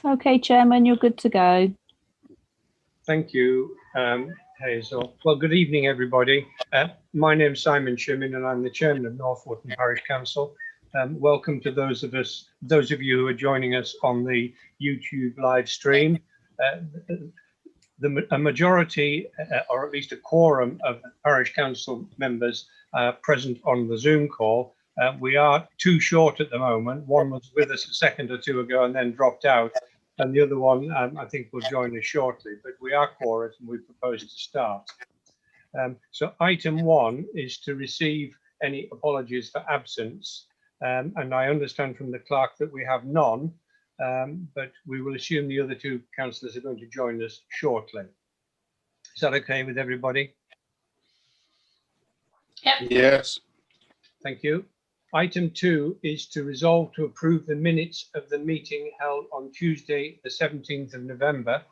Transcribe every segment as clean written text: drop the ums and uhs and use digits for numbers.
Okay, Chairman, you're good to go. Thank you, Hazel. Well, good evening, everybody. My name is Simon Shimmin, and I'm the Chairman of North Wootton Parish Council. Welcome to those of you who are joining us on the YouTube live stream. A majority, or at least a quorum of Parish Council members present on the Zoom call. We are too short at the moment. One was with us a second or two ago and then dropped out. And the other one, I think, will join us shortly, but we are quorate and we propose to start. So item 1 is to receive any apologies for absence. And I understand from the clerk that we have none, but we will assume the other 2 councillors are going to join us shortly. Is that okay with everybody? Yep. Yes. Thank you. Item 2 is to resolve to approve the minutes of the meeting held on Tuesday, the 17th of November.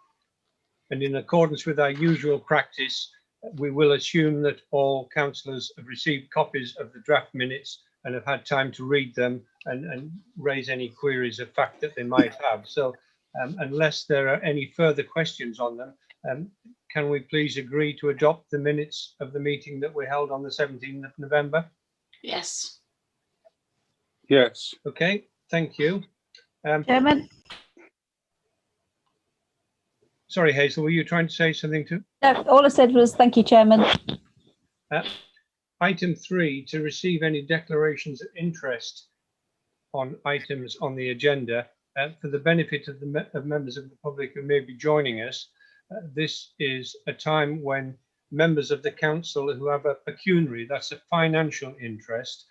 And in accordance with our usual practice, we will assume that all councillors have received copies of the draft minutes and have had time to read them and raise any queries of fact that they might have. So unless there are any further questions on them, can we please agree to adopt the minutes of the meeting that we held on the 17th of November? Yes. Yes. Okay, thank you. Chairman? Sorry, Hazel, were you trying to say something too? No, all I said was thank you, Chairman. Item 3, to receive any declarations of interest on items on the agenda for the benefit of members of the public who may be joining us. This is a time when members of the council who have a pecuniary, that's a financial interest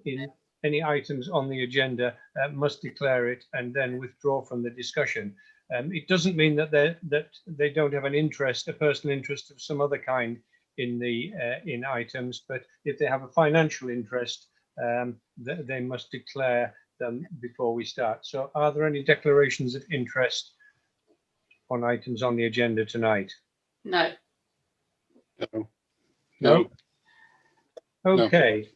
in any items on the agenda must declare it and then withdraw from the discussion. It doesn't mean that they don't have an interest, a personal interest of some other kind in items, but if they have a financial interest, they must declare them before we start. So are there any declarations of interest on items on the agenda tonight? No. No. No. Okay.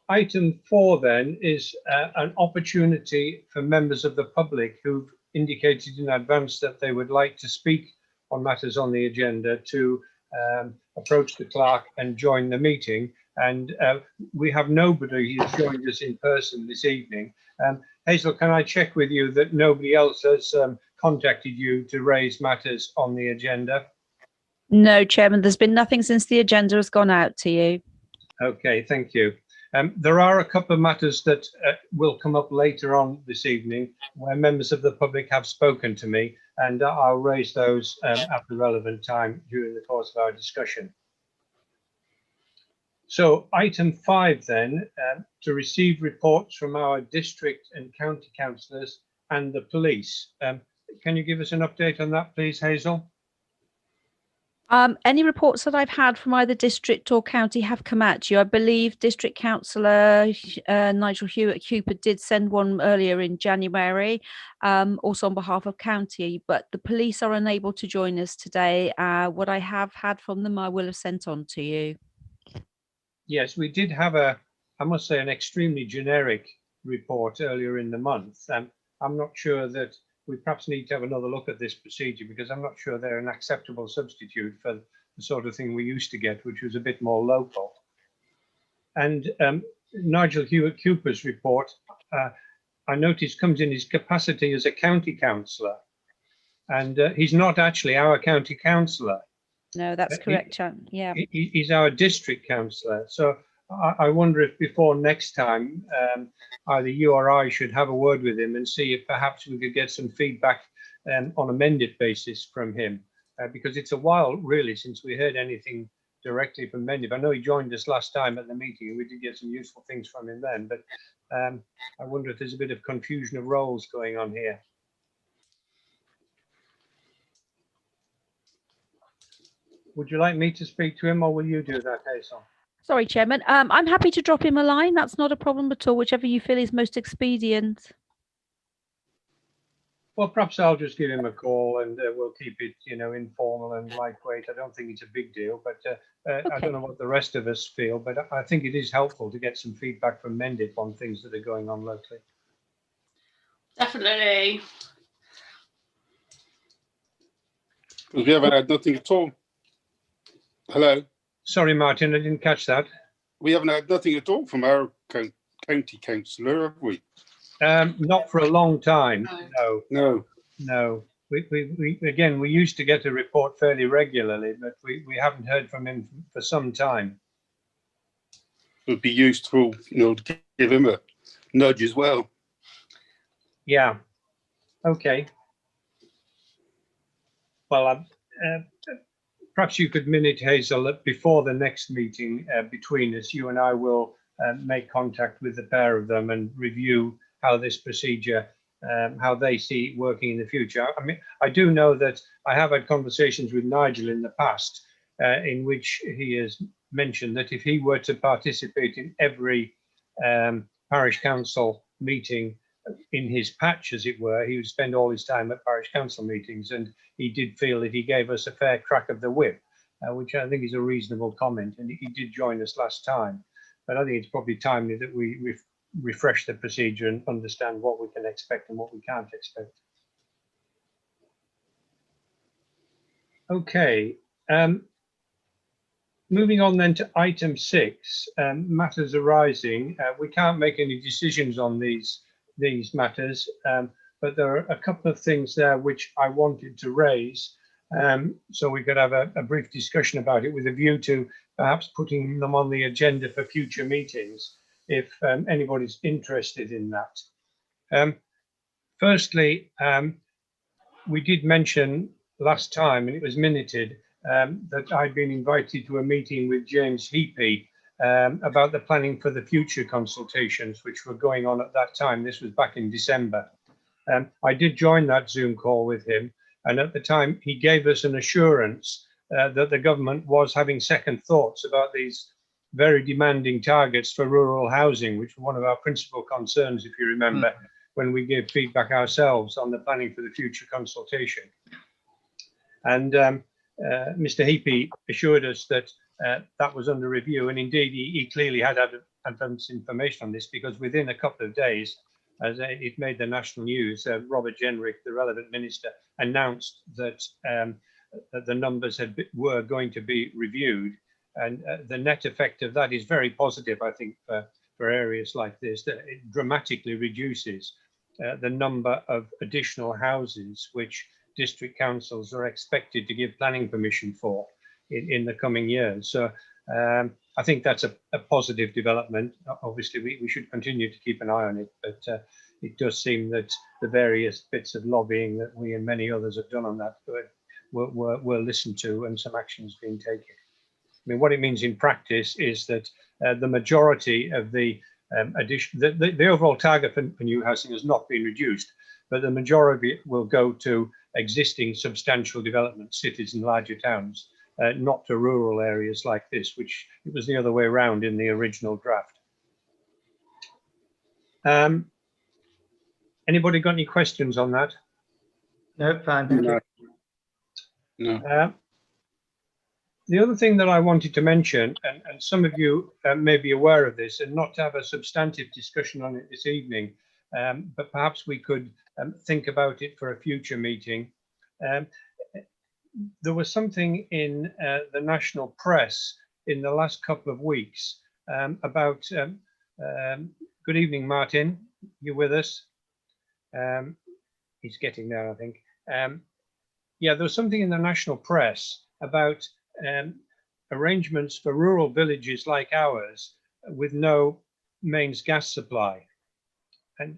Item 4 then is an opportunity for members of the public who've indicated in advance that they would like to speak on matters on the agenda to approach the clerk and join the meeting. And we have nobody who's joined us in person this evening. Hazel, can I check with you that nobody else has contacted you to raise matters on the agenda? No, Chairman, there's been nothing since the agenda has gone out to you. Okay, thank you. There are a couple of matters that will come up later on this evening where members of the public have spoken to me, and I'll raise those at the relevant time during the course of our discussion. So item 5 then, to receive reports from our district and county councillors and the police. Can you give us an update on that, please, Hazel? Any reports that I've had from either district or county have come at you. I believe District Councillor Nigel Hewitt-Cooper did send one earlier in January, also on behalf of county, but the police are unable to join us today. What I have had from them, I will have sent on to you. Yes, we did have I must say, an extremely generic report earlier in the month. I'm not sure that we perhaps need to have another look at this procedure because I'm not sure they're an acceptable substitute for the sort of thing we used to get, which was a bit more local. And Nigel Hewitt-Cooper's report, I noticed, comes in his capacity as a county councillor. And he's not actually our county councillor. No, that's correct, yeah. He's our district councillor. So I wonder if before next time, either you or I should have a word with him and see if perhaps we could get some feedback on a amended basis from him, because it's a while really since we heard anything directly from Mendip. I know he joined us last time at the meeting and we did get some useful things from him then, but I wonder if there's a bit of confusion of roles going on here. Would you like me to speak to him or will you do that, Hazel? Sorry, Chairman. I'm happy to drop him a line. That's not a problem at all, whichever you feel is most expedient. Well, perhaps I'll just give him a call and we'll keep it, informal and lightweight. I don't think it's a big deal, but okay. I don't know what the rest of us feel, but I think it is helpful to get some feedback from Mendip on things that are going on locally. Definitely. Because we haven't had nothing at all. Hello? Sorry, Martin, I didn't catch that. We haven't had nothing at all from our county councillor, have we? Not for a long time. No, No. no. We used to get a report fairly regularly, but we haven't heard from him for some time. It would be useful, to give him a nudge as well. Yeah. Okay. Well, perhaps you could minute, Hazel, that before the next meeting between us, you and I will make contact with the pair of them and review how this procedure, how they see it working in the future. I mean, I do know that I have had conversations with Nigel in the past in which he has mentioned that if he were to participate in every parish council meeting in his patch, as it were, he would spend all his time at parish council meetings, and he did feel that he gave us a fair crack of the whip, which I think is a reasonable comment, and he did join us last time. But I think it's probably timely that we refresh the procedure and understand what we can expect and what we can't expect. Okay. Moving on then to item 6, matters arising. We can't make any decisions on these matters, but there are a couple of things there which I wanted to raise, so we could have a brief discussion about it with a view to perhaps putting them on the agenda for future meetings if anybody's interested in that. Firstly, we did mention last time, and it was minuted, that I'd been invited to a meeting with James Heapy about the planning for the future consultations, which were going on at that time. This was back in December. I did join that Zoom call with him, and at the time he gave us an assurance that the government was having second thoughts about these very demanding targets for rural housing, which were one of our principal concerns, if you remember, when we gave feedback ourselves on the planning for the future consultation. And Mr. Heapy assured us that that was under review, and indeed he clearly had advance information on this, because within a couple of days, as it made the national news, Robert Jenrick, the relevant minister, announced that the numbers were going to be reviewed, and the net effect of that is very positive, I think, for areas like this, that it dramatically reduces the number of additional houses which district councils are expected to give planning permission for in the coming years. So I think that's a positive development. Obviously, we should continue to keep an eye on it, but it does seem that the various bits of lobbying that we and many others have done on that were listened to, and some actions being taken. I mean, what it means in practice is that the majority of the the overall target for new housing has not been reduced, but the majority will go to existing substantial development, cities and larger towns, not to rural areas like this, which it was the other way around in the original draft. Anybody got any questions on that? No, fine, thank you. No. The other thing that I wanted to mention, and some of you may be aware of this, and not to have a substantive discussion on it this evening, but perhaps we could think about it for a future meeting. There was something in the national press in the last couple of weeks about, good evening, Martin, you with us? He's getting there, I think. Yeah, there was something in the national press about arrangements for rural villages like ours with no mains gas supply. And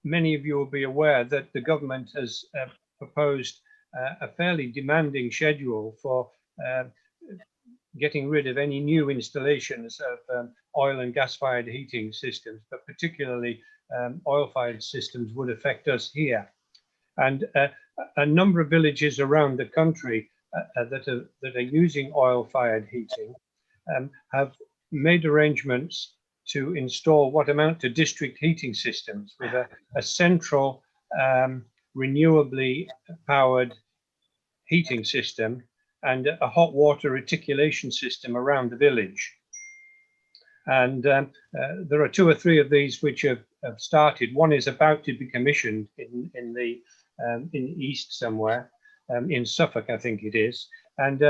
many of you will be aware that the government has proposed a fairly demanding schedule for getting rid of any new installations of oil and gas-fired heating systems, but particularly oil-fired systems would affect us here. And a number of villages around the country that are using oil-fired heating have made arrangements to install what amount to district heating systems with a central renewably powered heating system and a hot water reticulation system around the village. And there are 2 or 3 of these which have started. One is about to be commissioned in the east somewhere. in Suffolk, I think it is. And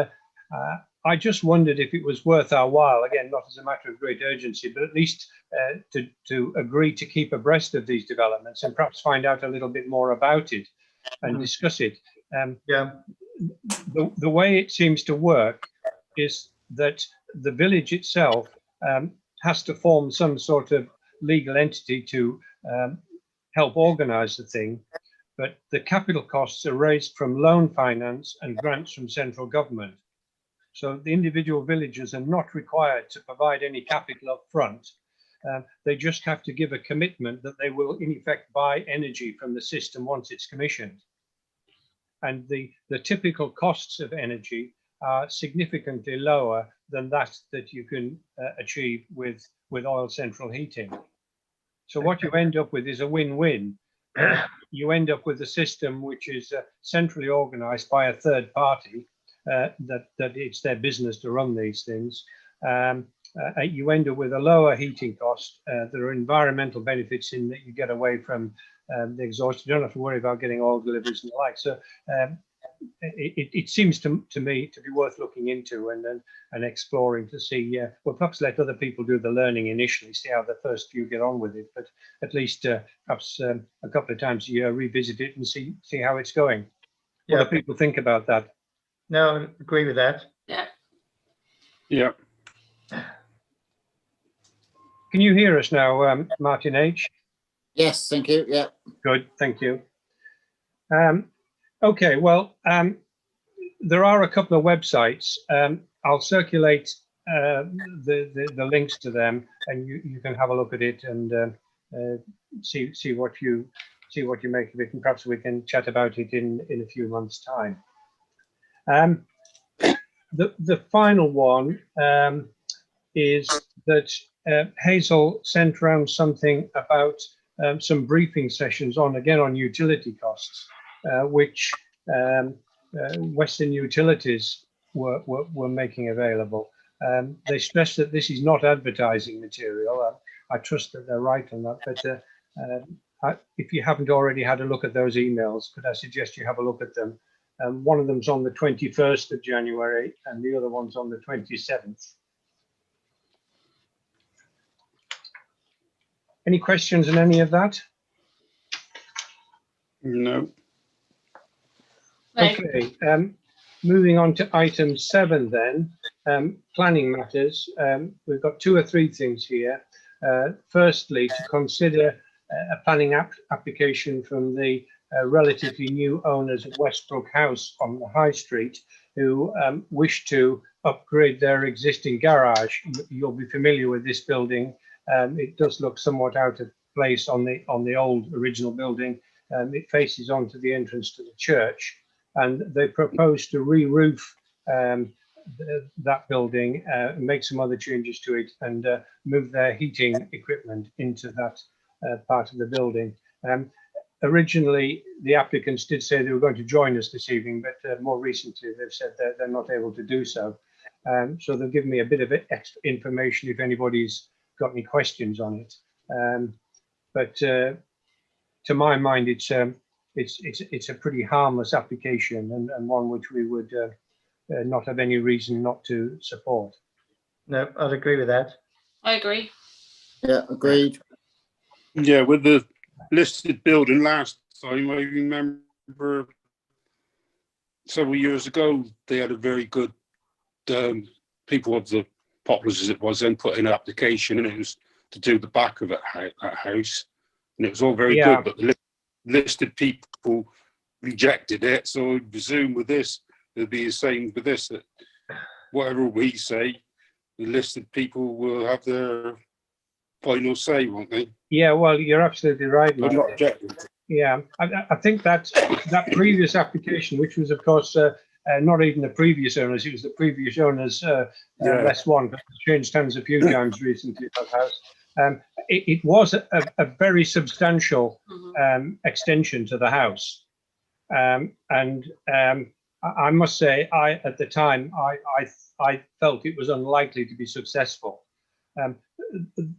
I just wondered if it was worth our while, again, not as a matter of great urgency, but at least to agree to keep abreast of these developments and perhaps find out a little bit more about it and discuss it. Yeah. The way it seems to work is that the village itself has to form some sort of legal entity to help organise the thing, but the capital costs are raised from loan finance and grants from central government. So the individual villages are not required to provide any capital up front. They just have to give a commitment that they will in effect buy energy from the system once it's commissioned. And the typical costs of energy are significantly lower than that you can achieve with oil central heating. So what you end up with is a win-win. You end up with a system which is centrally organized by a third party, that it's their business to run these things. You end up with a lower heating cost. There are environmental benefits in that you get away from the exhaust. You don't have to worry about getting oil deliveries and the like. So it seems to me to be worth looking into and exploring to see. Well, perhaps let other people do the learning initially, see how the first few get on with it. But at least perhaps a couple of times a year, revisit it and see how it's going. What Yeah. do people think about that? No, I agree with that. Yeah. Yeah. Can you hear us now, Martin H? Yes, thank you. Yeah. Good, thank you. Okay, well, there are a couple of websites. I'll circulate the links to them, and you can have a look at it and see what you make of it, and perhaps we can chat about it in a few months' time. The final one is that Hazel sent around something about some briefing sessions on utility costs, which Western Utilities were making available. They stress that this is not advertising material. I trust that they're right on that, but if you haven't already had a look at those emails, could I suggest you have a look at them? One of them's on the 21st of January and the other one's on the 27th. Any questions on any of that? No. Okay, moving on to item 7 then, planning matters. We've got 2 or 3 things here. Firstly, to consider a planning application from the relatively new owners of Westbrook House on the High Street, who wish to upgrade their existing garage. You'll be familiar with this building. It does look somewhat out of place on the old original building. It faces onto the entrance to the church, and they propose to re-roof that building, make some other changes to it, and move their heating equipment into that part of the building. Originally, the applicants did say they were going to join us this evening, but more recently they've said that they're not able to do so. So they'll give me a bit of extra information if anybody's got any questions on it. But to my mind, it's a pretty harmless application and one which we would not have any reason not to support. No, I'd agree with that. I agree. Yeah, agreed. Yeah, with the listed building last time, I remember several years ago, they had a very good, people of the Poplars as it was then put in an application, and it was to do the back of that house. And it was all very good, but the listed people rejected it. So I presume with this, it'll be the same with this, that whatever we say, the listed people will have their final say, won't they? Yeah, well, you're absolutely right, But not objecting. Yeah, I think that previous application, which was, of course, not even the previous owners, it was the previous owners, less one, but changed hands a few times recently, that house. It was a very substantial extension to the house. And I must say, at the time, I felt it was unlikely to be successful.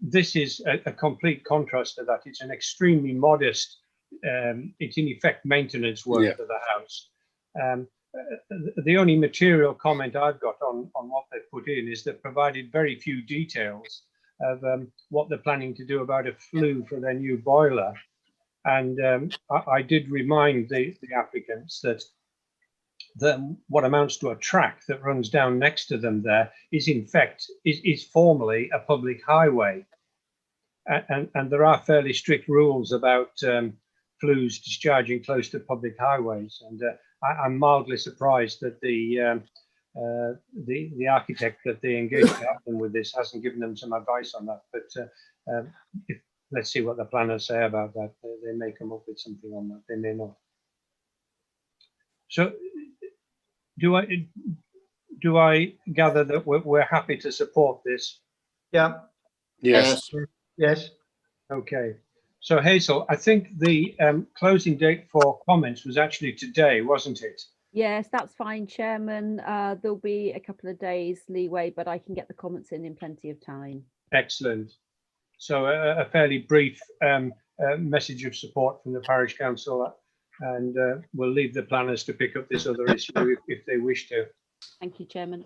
This is a complete contrast to that. It's an extremely modest, it's in effect maintenance work for the house. The only material comment I've got on what they've put in is they've provided very few details of what they're planning to do about a flue for their new boiler. And I did remind the applicants that what amounts to a track that runs down next to them there is in fact is formally a public highway. And there are fairly strict rules about flues discharging close to public highways. And I'm mildly surprised that the architect that they engaged to help them with this hasn't given them some advice on that. But let's see what the planners say about that. They may come up with something on that. They may not. So, do I gather that we're happy to support this? Yeah. Yes. Yes. Okay. So Hazel, I think the closing date for comments was actually today, wasn't it? Yes, that's fine, Chairman. There'll be a couple of days leeway, but I can get the comments in plenty of time. Excellent. So a fairly brief message of support from the parish council, and we'll leave the planners to pick up this other issue if they wish to. Thank you, Chairman.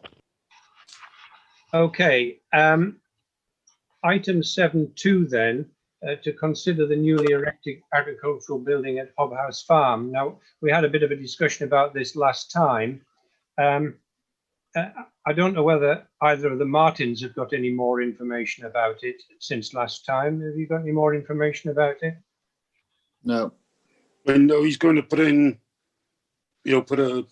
Okay. Item 7.2 then, to consider the newly erected agricultural building at Hobhouse Farm. Now, we had a bit of a discussion about this last time. I don't know whether either of the Martins have got any more information about it since last time. Have you got any more information about it? No. I know he's going to put in, put a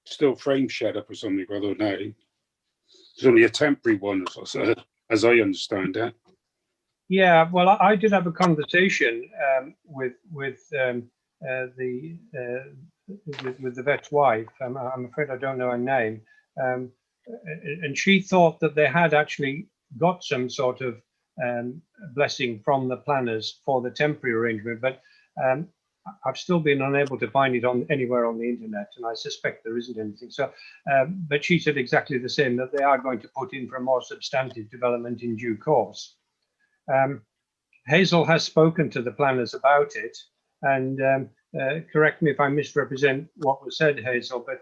steel frame shed up or something, I don't know. It's only a temporary one, as I understand it. Yeah, well, I did have a conversation with the vet's wife. I'm afraid I don't know her name, and she thought that they had actually got some sort of blessing from the planners for the temporary arrangement, but I've still been unable to find it anywhere on the internet, and I suspect there isn't anything. So, but she said exactly the same, that they are going to put in for a more substantive development in due course. Hazel has spoken to the planners about it, and correct me if I misrepresent what was said, Hazel, but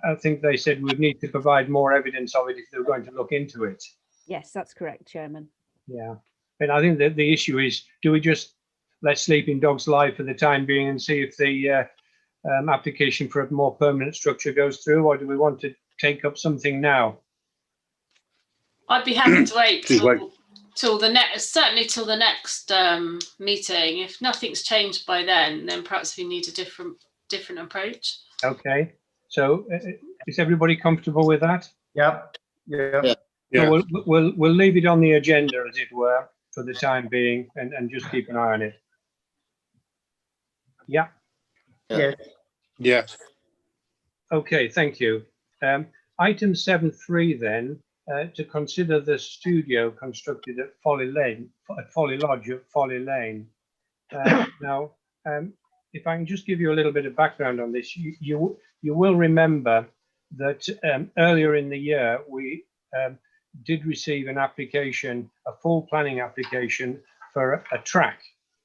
I think they said we'd need to provide more evidence of it if they were going to look into it. Yes, that's correct, Chairman. Yeah, and I think that the issue is, do we just let sleeping dogs lie for the time being and see if the application for a more permanent structure goes through, or do we want to take up something now? I'd be happy to wait till the next, certainly till the next meeting. If nothing's changed by then perhaps we need a different approach. Okay, so is everybody comfortable with that? Yeah. Yeah. So we'll leave it on the agenda, as it were, for the time being, and just keep an eye on it. Yeah. Yes. Yes. Okay, thank you. Item 7.3 then, to consider the studio constructed at Folly Lodge at Folly Lane. Now, if I can just give you a little bit of background on this, you will remember that earlier in the year we did receive an application, a full planning application for a track,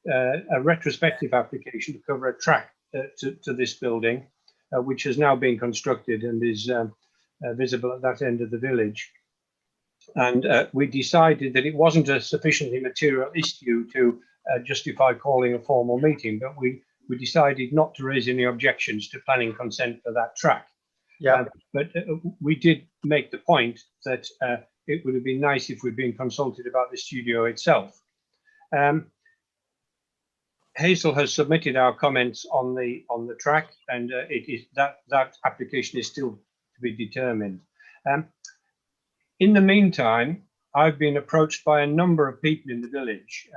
a retrospective application to cover a track to this building, which has now been constructed and is visible at that end of the village. And we decided that it wasn't a sufficiently material issue to justify calling a formal meeting, but we decided not to raise any objections to planning consent for that track. Yeah. But we did make the point that it would have been nice if we'd been consulted about the studio itself. Hazel has submitted our comments on the track, and it is that application is still to be determined. In the meantime, I've been approached by a number of people in the village,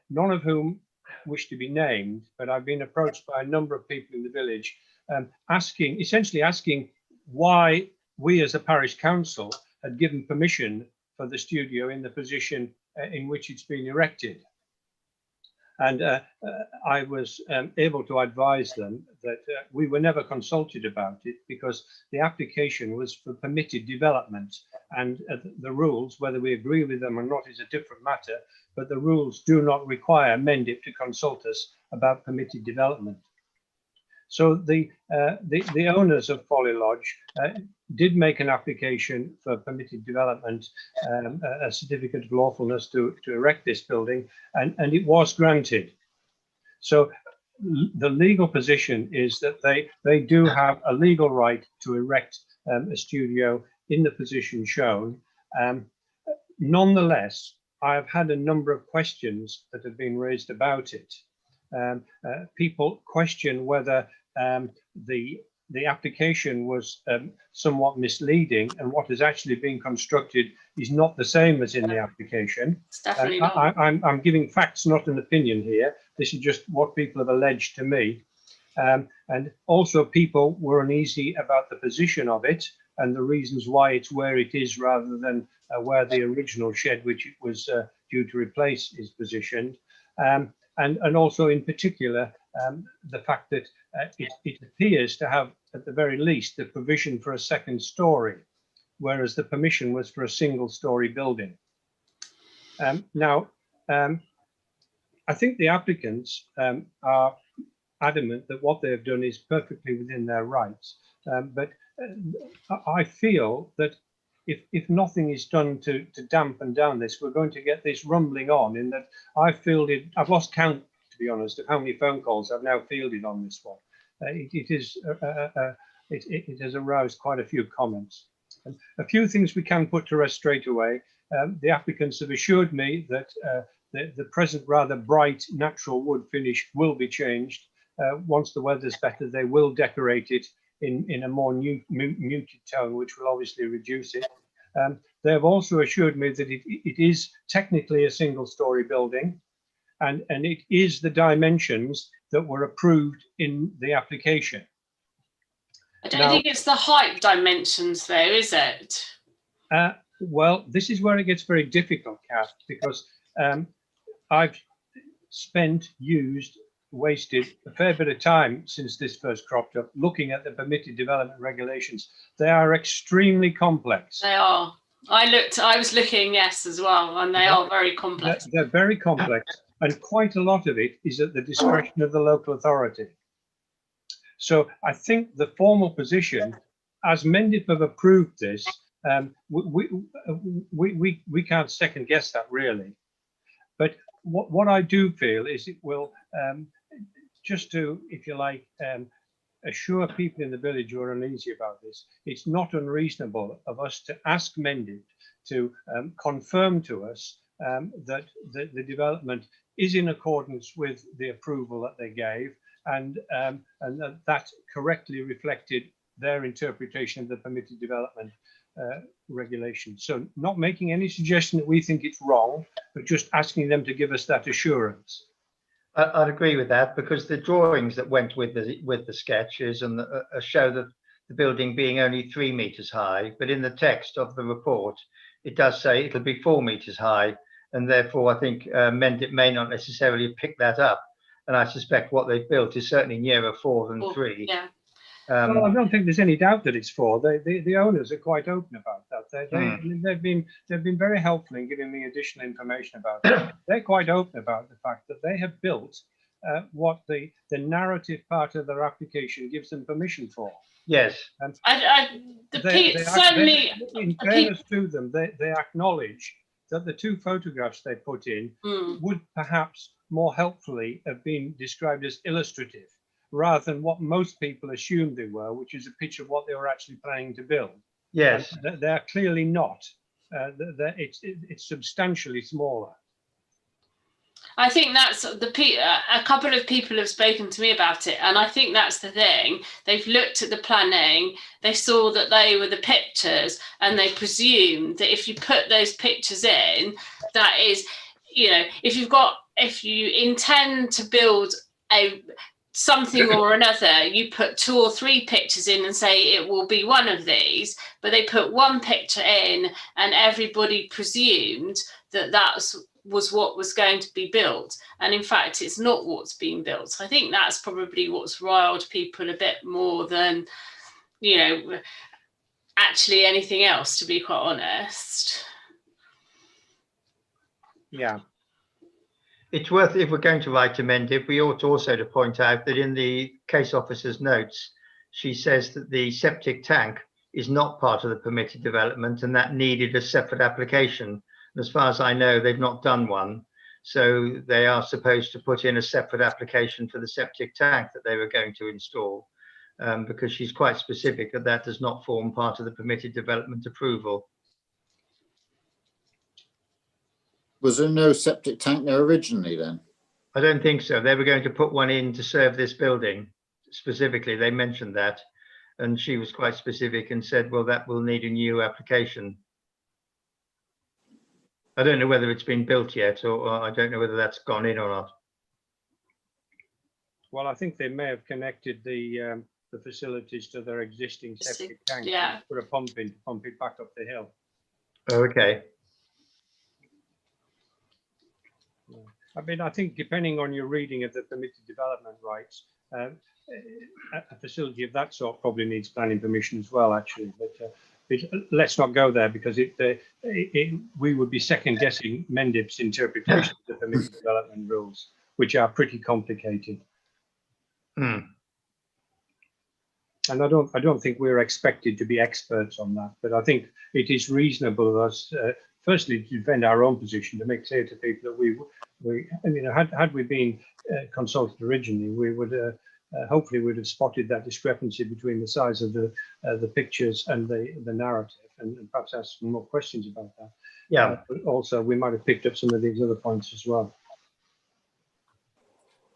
none of whom wish to be named, but I've been approached by a number of people in the village, essentially asking why we as a parish council had given permission for the studio in the position in which it's been erected. And I was able to advise them that we were never consulted about it because the application was for permitted development, and the rules, whether we agree with them or not is a different matter, but the rules do not require Mendip to consult us about permitted development. So the owners of Folly Lodge did make an application for permitted development, a certificate of lawfulness to erect this building, and it was granted. So the legal position is that they do have a legal right to erect a studio in the position shown. Nonetheless, I've had a number of questions that have been raised about it. People question whether the application was somewhat misleading, and what has actually been constructed is not the same as in the application. It's definitely not. I'm giving facts, not an opinion here. This is just what people have alleged to me. And also people were uneasy about the position of it and the reasons why it's where it is rather than where the original shed, which it was due to replace, is positioned. And also in particular, the fact that it appears to have, at the very least, the provision for a second story, whereas the permission was for a single story building. Now, I think the applicants are adamant that what they've done is perfectly within their rights. But I feel that if nothing is done to dampen down this, we're going to get this rumbling on, in that I've lost count, to be honest, of how many phone calls I've now fielded on this one. It has aroused quite a few comments. And a few things we can put to rest straight away. The applicants have assured me that the present rather bright natural wood finish will be changed. Once the weather's better, they will decorate it in a more muted tone, which will obviously reduce it. They have also assured me that it is technically a single-story building, and it is the dimensions that were approved in the application. I don't think it's the height dimensions though, is it? Well, this is where it gets very difficult, Kath, because I've wasted a fair bit of time since this first cropped up looking at the permitted development regulations. They are extremely complex. They are. I was looking, yes, as well, and they are very complex. They're very complex, and quite a lot of it is at the discretion of the local authority. So I think the formal position, as Mendip have approved this, we can't second guess that really. But what I do feel is it will, just to, if you like, assure people in the village who are uneasy about this, it's not unreasonable of us to ask Mendip to confirm to us that the development is in accordance with the approval that they gave, and that correctly reflected their interpretation of the permitted development regulation. So not making any suggestion that we think it's wrong, but just asking them to give us that assurance. I'd agree with that, because the drawings that went with the sketches and show that the building being only 3 meters high, but in the text of the report it does say it'll be 4 meters high, and therefore I think Mendip may not necessarily pick that up, and I suspect what they've built is certainly nearer 4 than 3. Yeah. Well, I don't think there's any doubt that it's 4. The owners are quite open about that. They've been very helpful in giving me additional information about it. They're quite open about the fact that they have built what the narrative part of their application gives them permission for. Yes. Certainly, in fairness to them, they acknowledge that the 2 photographs they put in would perhaps more helpfully have been described as illustrative, rather than what most people assumed they were, which is a picture of what they were actually planning to build. Yes. They're clearly not. It's substantially smaller. I think that's a couple of people have spoken to me about it, and I think that's the thing. They've looked at the planning, they saw that they were the pictures, and they presumed that if you put those pictures in, that is, if you intend to build something or another, you put 2 or 3 pictures in and say it will be one of these, but they put 1 picture in and everybody presumed that was what was going to be built, and in fact it's not what's being built. So I think that's probably what's riled people a bit more than actually anything else, to be quite honest. Yeah. It's worth, if we're going to write to Mendip, we ought also to point out that in the case officer's notes, she says that the septic tank is not part of the permitted development and that needed a separate application. And as far as I know, they've not done one. So they are supposed to put in a separate application for the septic tank that they were going to install, because she's quite specific that that does not form part of the permitted development approval. Was there no septic tank there originally then? I don't think so. They were going to put one in to serve this building specifically. They mentioned that, and she was quite specific and said, well, that will need a new application. I don't know whether it's been built yet, or I don't know whether that's gone in or not. Well, I think they may have connected the facilities to their existing septic tank. Yeah. Put a pump in to pump it back up the hill. Oh, okay. I mean, I think depending on your reading of the permitted development rights, a facility of that sort probably needs planning permission as well, actually. But let's not go there, because we would be second guessing Mendip's interpretation of the permitted development rules, which are pretty complicated. Hmm. And I don't think we're expected to be experts on that, but I think it is reasonable of us, firstly, to defend our own position, to make clear to people that we had we been consulted originally, we would hopefully would have spotted that discrepancy between the size of the pictures and the narrative, and perhaps asked some more questions about that. Yeah. But also, we might have picked up some of these other points as well.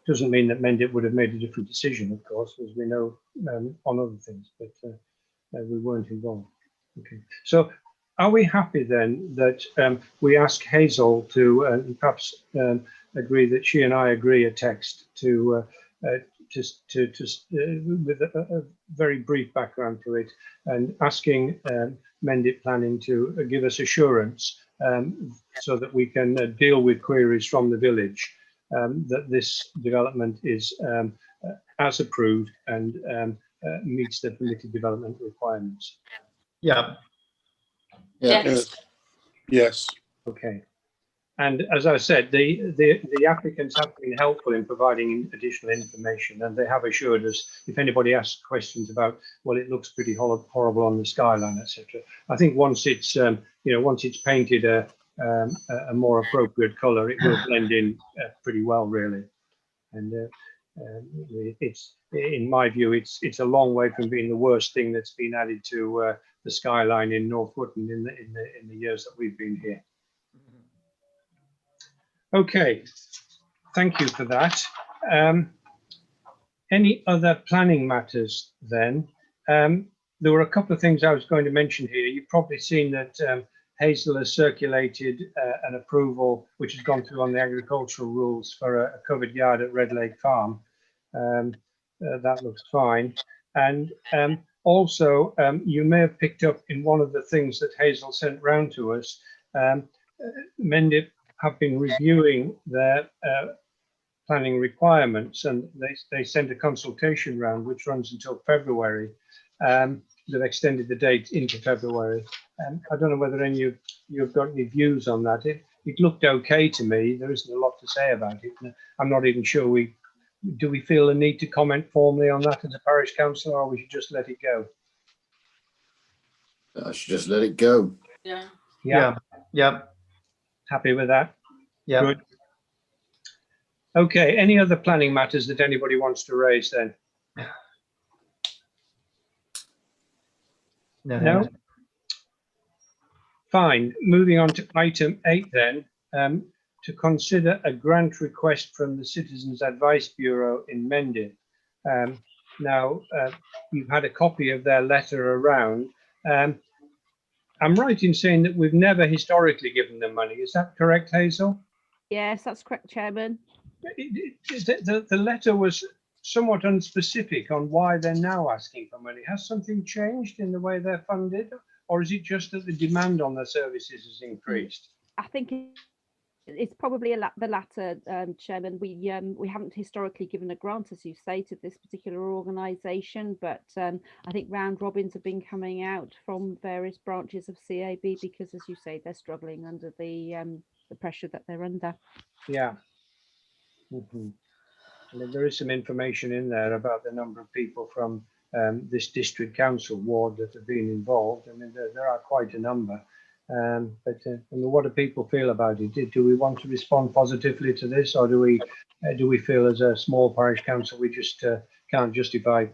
Doesn't mean that Mendip would have made a different decision, of course, as we know on other things, but we weren't involved. Okay, so are we happy then that we ask Hazel to perhaps agree that she and I agree a text to with a very brief background to it, and asking Mendip Planning to give us assurance so that we can deal with queries from the village, that this development is as approved and meets the permitted development requirements. Yeah. Yes. Yes. Okay. And as I said, the applicants have been helpful in providing additional information, and they have assured us if anybody asks questions about, well, it looks pretty horrible on the skyline, etc. I think once it's once it's painted a more appropriate colour, it will blend in pretty well, really. And it's, in my view, it's a long way from being the worst thing that's been added to the skyline in North Wootton in the years that we've been here. Okay, thank you for that. Any other planning matters then? There were a couple of things I was going to mention here. You've probably seen that Hazel has circulated an approval which has gone through on the agricultural rules for a covered yard at Red Lake Farm. That looks fine. And also, you may have picked up in one of the things that Hazel sent round to us, Mendip have been reviewing their planning requirements, and they sent a consultation round which runs until February. They've extended the date into February. I don't know whether any of you've got any views on that. It looked okay to me. There isn't a lot to say about it. I'm not even sure do we feel a need to comment formally on that as a parish council, or we should just let it go? I should just let it go. Yeah. Yeah. Yeah. Happy with that? Yeah. Good. Okay, any other planning matters that anybody wants to raise then? No? Fine. Moving on to item 8 then, to consider a grant request from the Citizens Advice Bureau in Mendip. Now, you've had a copy of their letter around. I'm right in saying that we've never historically given them money. Is that correct, Hazel? Yes, that's correct, Chairman. The letter was somewhat unspecific on why they're now asking for money. Has something changed in the way they're funded, or is it just that the demand on their services has increased? I think it's probably the latter, Chairman. We haven't historically given a grant, as you say, to this particular organisation, but I think round robins have been coming out from various branches of CAB because, as you say, they're struggling under the pressure that they're under. Yeah. Mhm. I mean, there is some information in there about the number of people from this district council ward that have been involved. I mean, there are quite a number. But I mean, what do people feel about it? Do we want to respond positively to this, or do we feel as a small parish council we just can't justify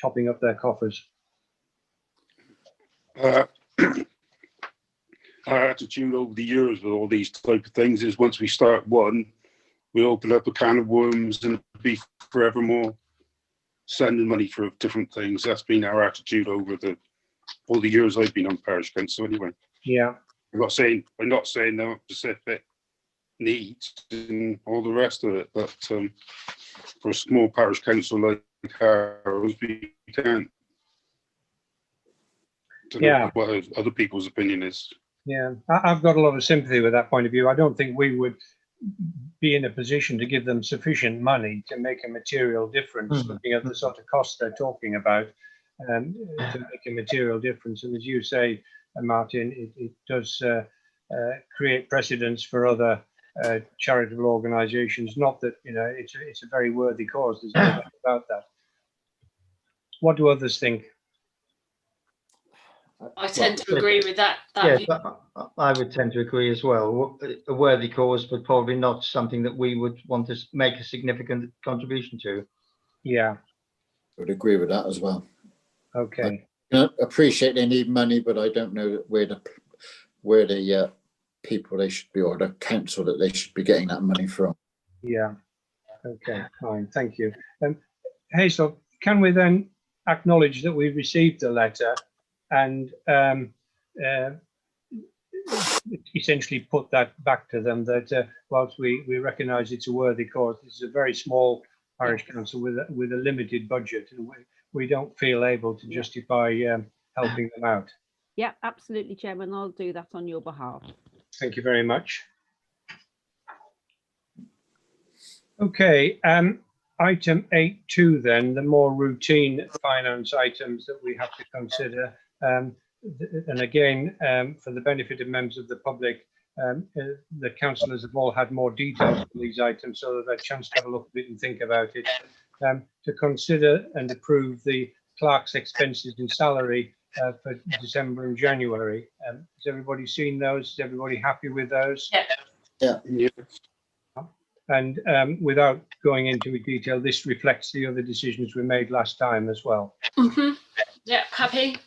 topping up their coffers? Uh, our attitude over the years with all these type of things is once we start one, we open up a can of worms and be forevermore sending money for different things. That's been our attitude over all the years I've been on parish council anyway. Yeah. I'm not saying there are specific needs and all the rest of it, but for a small parish council like ours, we can't. Don't know what other people's opinion is. Yeah, I've got a lot of sympathy with that point of view. I don't think we would be in a position to give them sufficient money to make a material difference, looking at the sort of costs they're talking about, to make a material difference. And as you say, Martin, it does create precedents for other charitable organisations. Not that, you know, it's a very worthy cause. There's no doubt about that. What do others think? I tend to agree with that. Yes, view. I would tend to agree as well. A worthy cause, but probably not something that we would want to make a significant contribution to. Yeah. I would agree with that as well. Okay. I appreciate they need money, but I don't know where the people they should be, or the council that they should be getting that money from. Yeah. Okay, fine. Thank you. Hazel, can we then acknowledge that we received the letter and essentially put that back to them that whilst we recognise it's a worthy cause, this is a very small parish council with a limited budget, and we don't feel able to justify helping them out. Yeah, absolutely, Chairman. I'll do that on your behalf. Thank you very much. Okay, item 8.2 then, the more routine finance items that we have to consider. And again, for the benefit of members of the public, the councillors have all had more details on these items, so they've had a chance to have a look at it and think about it. To consider and approve the clerk's expenses and salary for December and January. Has everybody seen those? Is everybody happy with those? Yeah. Yeah. And without going into detail, this reflects the other decisions we made last time as well. Yeah, happy.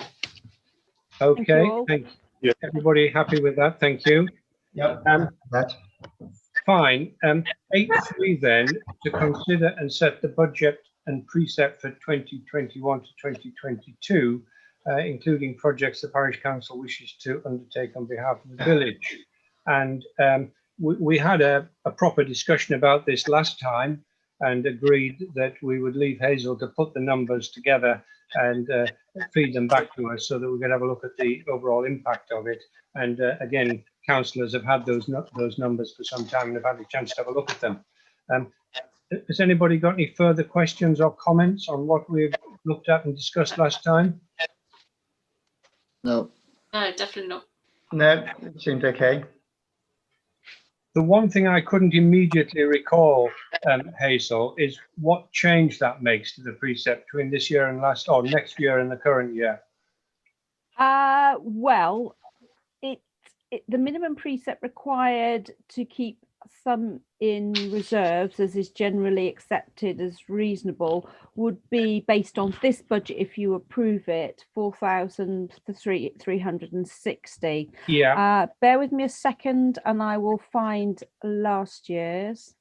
Okay, Thank you. Everybody happy with that? Thank you. Yep. Fine. 8.3 then, to consider and set the budget and precept for 2021 to 2022, including projects the parish council wishes to undertake on behalf of the village. And we had a proper discussion about this last time and agreed that we would leave Hazel to put the numbers together and feed them back to us so that we could have a look at the overall impact of it. And again, councillors have had those numbers for some time and have had a chance to have a look at them. Has anybody got any further questions or comments on what we've looked at and discussed last time? No. No, definitely not. No, it seemed okay. The one thing I couldn't immediately recall, Hazel, is what change that makes to the precept between this year and next year and the current year. Well, the minimum precept required to keep some in reserves, as is generally accepted as reasonable, would be based on this budget, if you approve it, 4,360. Yeah. Bear with me a second and I will find last year's.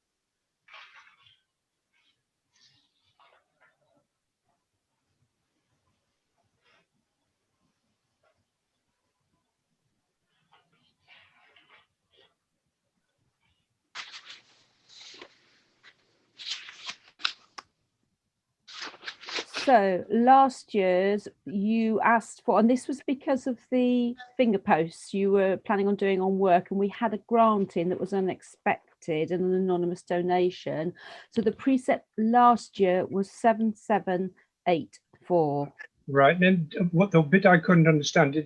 So last year's you asked for, and this was because of the finger posts you were planning on doing on work, and we had a grant in that was unexpected and an anonymous donation. So the precept last year was 7784. Right. Then what the bit I couldn't understand,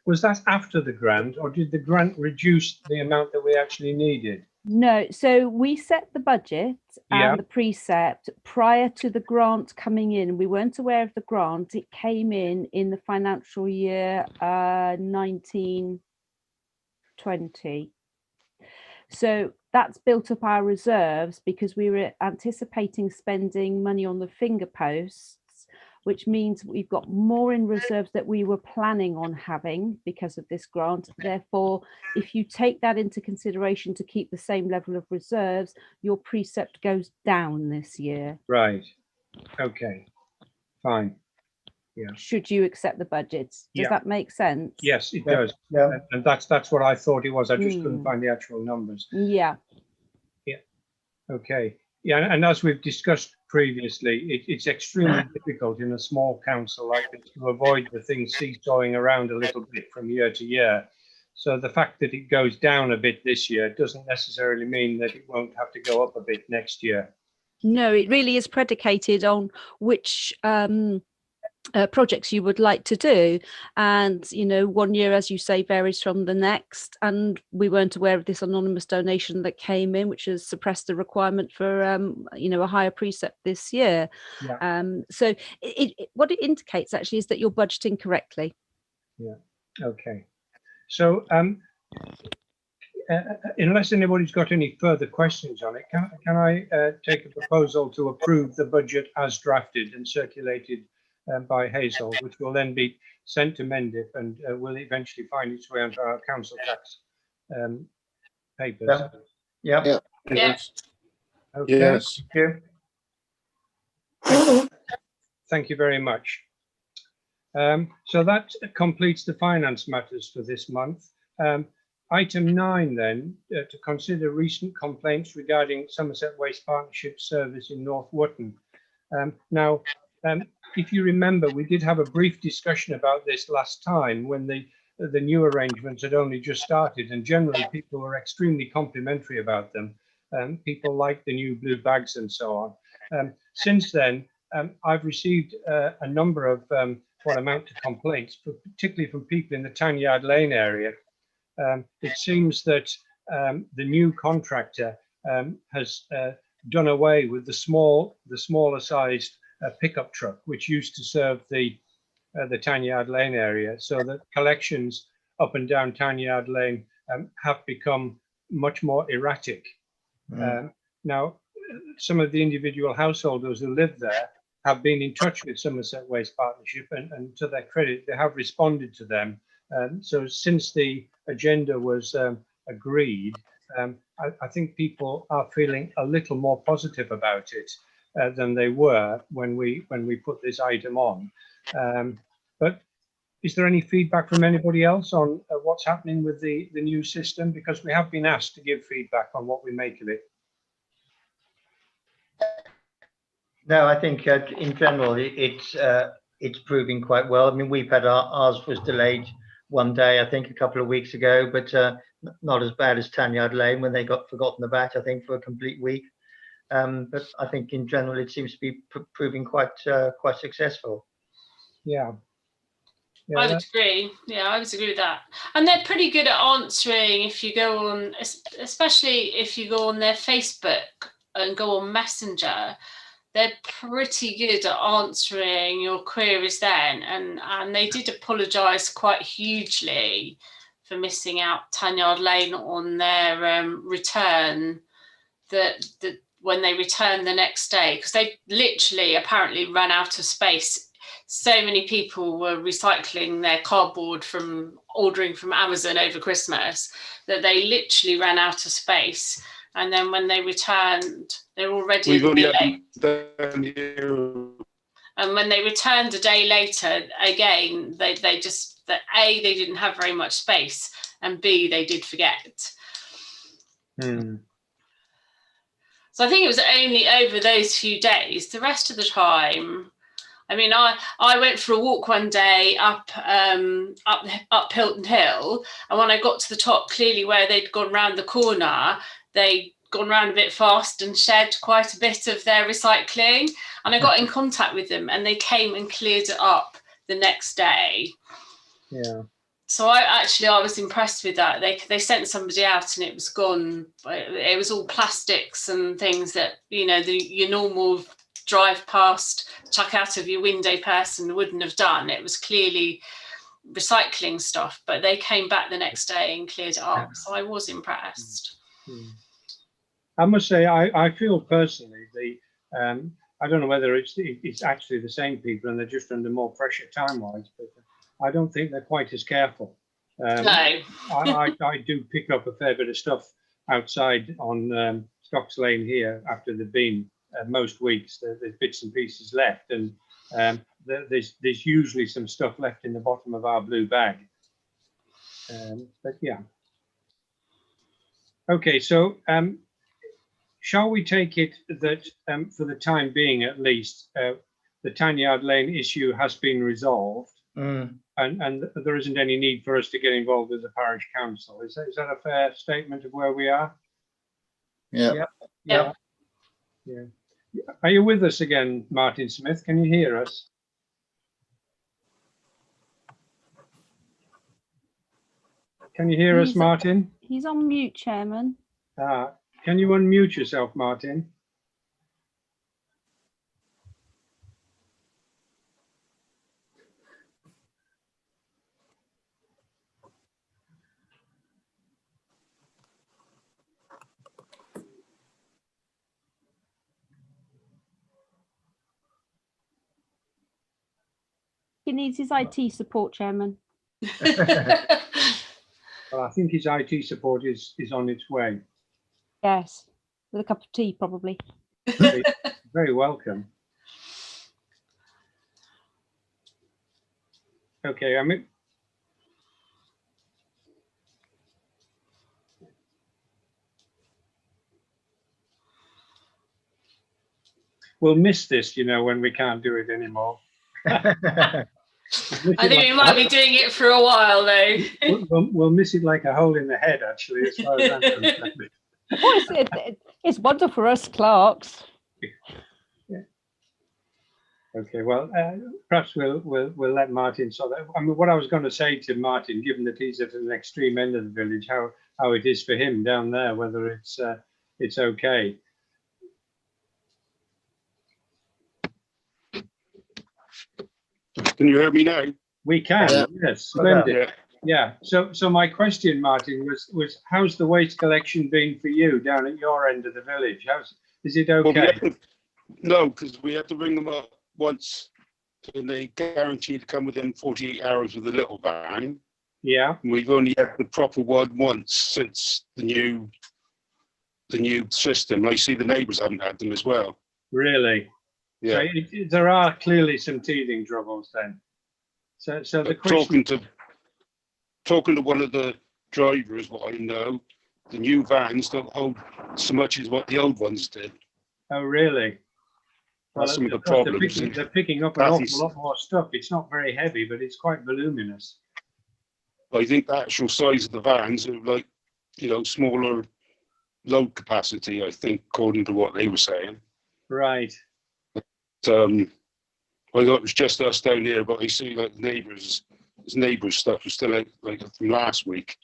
was that after the grant, or did the grant reduce the amount that we actually needed? No, so we set the budget Yeah. and the precept prior to the grant coming in. We weren't aware of the grant. It came in the financial year 1920. So that's built up our reserves because we were anticipating spending money on the finger posts, which means we've got more in reserves that we were planning on having because of this grant. Therefore, if you take that into consideration to keep the same level of reserves, your precept goes down this year. Right. Okay. Fine. Yeah. Should you accept the budgets? Does that make sense? Yes, it Yeah. does. Yeah. And that's what I thought it was. I just couldn't find the actual numbers. Yeah. Okay. Yeah, and as we've discussed previously, it's extremely difficult in a small council like this to avoid the things seesawing around a little bit from year to year. So the fact that it goes down a bit this year doesn't necessarily mean that it won't have to go up a bit next year. No, it really is predicated on which projects you would like to do, and one year, as you say, varies from the next, and we weren't aware of this anonymous donation that came in, which has suppressed the requirement for a higher precept this year. Yeah. So what it indicates actually is that you're budgeting correctly. Yeah. Okay. So unless anybody's got any further questions on it, can I take a proposal to approve the budget as drafted and circulated by Hazel, which will then be sent to Mendip and will eventually find its way onto our council tax papers? Yeah. Yeah. Yes. Okay. Yes. Thank Thank you very much. So that completes the finance matters for this month. Item 9 then, to consider recent complaints regarding Somerset Waste Partnership service in North Wootton. Now, if you remember, we did have a brief discussion about this last time when the new arrangements had only just started, and generally people were extremely complimentary about them. People liked the new blue bags and so on. Since then, I've received a number of what amount to complaints, particularly from people in the Tanyard Lane area. It seems that the new contractor has done away with the smaller sized pickup truck, which used to serve the Tanyard Lane area, so that collections up and down Tanyard Lane have become much more erratic. Now, some of the individual householders who live there have been in touch with Somerset Waste Partnership, and to their credit, they have responded to them. So since the agenda was agreed, I think people are feeling a little more positive about it than they were when we put this item on. But is there any feedback from anybody else on what's happening with the new system? Because we have been asked to give feedback on what we make of it. No, I think in general it's proving quite well. I mean, we've had ours was delayed one day, I think, a couple of weeks ago, but not as bad as Tanyard Lane when they got forgotten about, I think, for a complete week. But I think in general it seems to be proving quite successful. Yeah. I would agree. Yeah, I would agree with that. And they're pretty good at answering if you go on, especially if you go on their Facebook and go on Messenger. They're pretty good at answering your queries then. And they did apologise quite hugely for missing out Tanyard Lane on their return, that when they returned the next day, because they literally apparently ran out of space. So many people were recycling their cardboard from ordering from Amazon over Christmas that they literally ran out of space. And then when they returned, they were already We've only late. down here. And when they returned a day later, again, they just, that A, they didn't have very much space, and B, they did forget. So I think it was only over those few days. The rest of the time, I mean, I went for a walk one day up Hilton Hill, and when I got to the top, clearly where they'd gone round the corner, they'd gone round a bit fast and shed quite a bit of their recycling. And I got in contact with them, and they came and cleared it up the next day. Yeah. So I was impressed with that. They sent somebody out and it was gone. It was all plastics and things that, you know, your normal drive past, chuck out of your window person wouldn't have done. It was clearly recycling stuff, but they came back the next day and cleared it up. So I was impressed. I must say, I feel personally I don't know whether it's actually the same people and they're just under more pressure time-wise, but I don't think they're quite as careful. No. I do pick up a fair bit of stuff outside on Stocks Lane here after the bin. Most weeks there's bits and pieces left, and there's usually some stuff left in the bottom of our blue bag. But yeah. Okay, so shall we take it that for the time being at least, the Tanyard Lane issue has been resolved, and there isn't any need for us to get involved with the parish council? Is that a fair statement of where we are? Yeah. Yeah. Yeah. Are you with us again, Martin Smith? Can you hear us? Can you hear us, Martin? He's on mute, Chairman. Can you unmute yourself, Martin? He needs his IT support, Chairman. Well, I think his IT support is on its way. Yes, with a cup of tea, probably. Very welcome. Okay, we'll miss this, you know, when we can't do it anymore. I think we might be doing it for a while, though. We'll miss it like a hole in the head, actually, as far as I'm concerned. It's wonderful for us clerks. Yeah. Okay, well, perhaps we'll let Martin sort that. I mean, what I was going to say to Martin, given that he's at an extreme end of the village, how it is for him down there, whether it's okay. Can you hear me now? We can, Yeah. yes. Splendid. Yeah. Yeah. So my question, Martin, was how's the waste collection been for you down at your end of the village? Is it okay? Well, no, because we had to ring them up once, and they guaranteed to come within 48 hours with a little van. Yeah. And we've only had the proper one once since the new system. I see the neighbours haven't had them as well. Really? Yeah. So there are clearly some teething troubles then. So the question. Talking to one of the drivers, what I know, the new vans don't hold so much as what the old ones did. Oh, really? Well, That's some of the problems. They're picking up an awful lot more stuff. It's not very heavy, but it's quite voluminous. I think the actual size of the vans are like, you know, smaller load capacity, I think, according to what they were saying. Right. I thought it was just us down here, but I see like neighbours' stuff was still out like from last week.